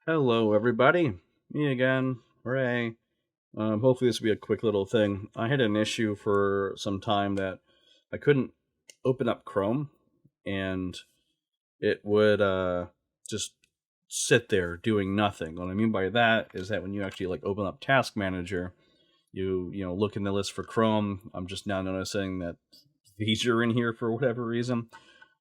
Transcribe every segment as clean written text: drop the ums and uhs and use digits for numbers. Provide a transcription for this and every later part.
Hello, everybody. Me again. Hooray. Hopefully, this will be a quick little thing. I had an issue for some time that I couldn't open up Chrome, and it would just sit there doing nothing. What I mean by that is that when you actually open up Task Manager, you look in the list for Chrome. I'm just now noticing that these are in here for whatever reason.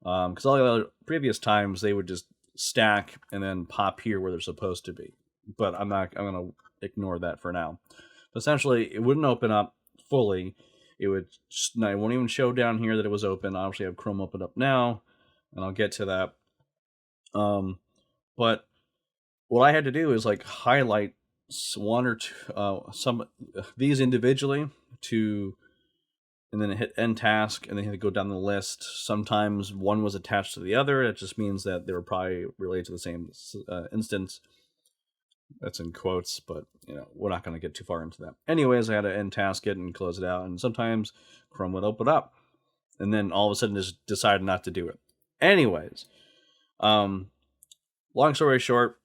Because all the other previous times they would just stack and then pop here where they're supposed to be. But I'm gonna ignore that for now. But essentially, it wouldn't open up fully. It won't even show down here that it was open. I obviously have Chrome open up now, and I'll get to that. But what I had to do is highlight one or two, some these individually to, and then hit end task, and then hit go down the list. Sometimes one was attached to the other. It just means that they were probably related to the same instance. That's in quotes, but we're not going to get too far into that. Anyways, I had to end task it and close it out, and sometimes Chrome would open up, and then all of a sudden just decide not to do it. Anyways, long story short,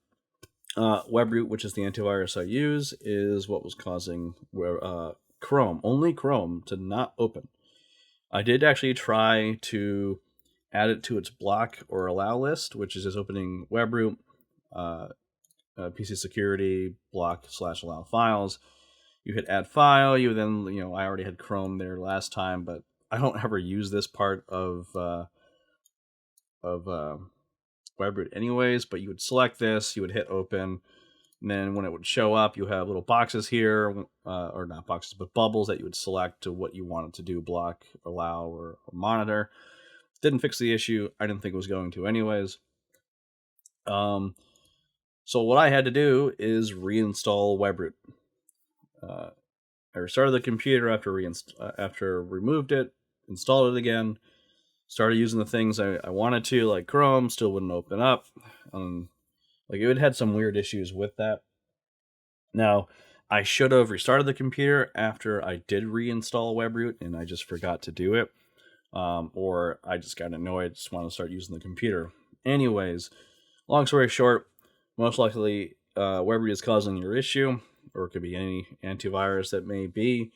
Webroot, which is the antivirus I use, is what was causing only Chrome, to not open. I did actually try to add it to its block or allow list, which is just opening Webroot, PC security, block/allow files. You hit add file, you then, I already had Chrome there last time, but I don't ever use this part of Webroot anyways, but you would select this, you would hit open, and then when it would show up, you have little boxes here, or not boxes, but bubbles that you would select to what you wanted to do, block, allow, or monitor. Didn't fix the issue. I didn't think it was going to anyways. So what I had to do is reinstall Webroot. I restarted the computer after removed it, installed it again, started using the things I wanted to, like Chrome, still wouldn't open up. It had some weird issues with that. Now, I should have restarted the computer after I did reinstall Webroot, and I just forgot to do it. Or I just got annoyed, just want to start using the computer. Anyways, long story short, most likely Webroot is causing your issue, or it could be any antivirus that may be.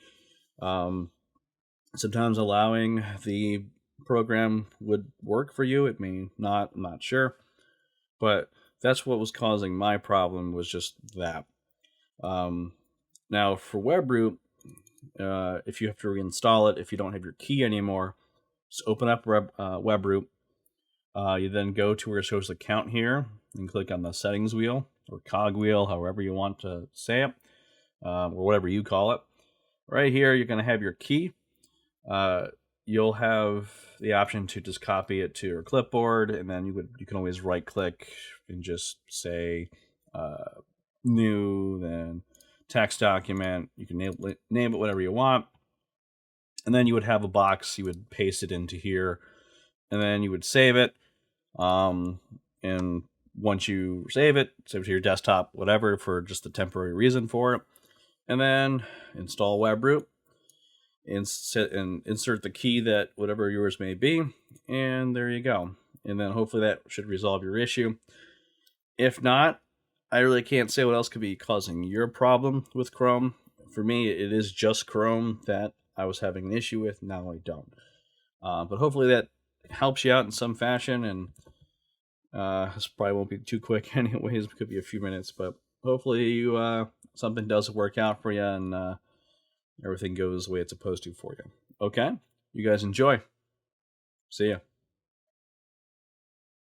Sometimes allowing the program would work for you. It may not, I'm not sure. But that's what was causing my problem, was just that. Now, for Webroot, if you have to reinstall it, if you don't have your key anymore, just open up Webroot. You then go to where it shows the count here and click on the settings wheel or cog wheel, however you want to say it, or whatever you call it. Right here, you're going to have your key. You'll have the option to just copy it to your clipboard, and then you can always right click and just say new, then text document. You can name it whatever you want, and then you would have a box. You would paste it into here, and then you would save it. And once you save it to your desktop, whatever, for just a temporary reason for it, and then install Webroot. And insert the key that whatever yours may be, and there you go. And then hopefully that should resolve your issue. If not, I really can't say what else could be causing your problem with Chrome. For me, it is just Chrome that I was having an issue with. Now I don't. But hopefully that helps you out in some fashion, and this probably won't be too quick anyways. It could be a few minutes, but hopefully you something does work out for you, and everything goes the way it's supposed to for you. Okay? You guys enjoy. See ya.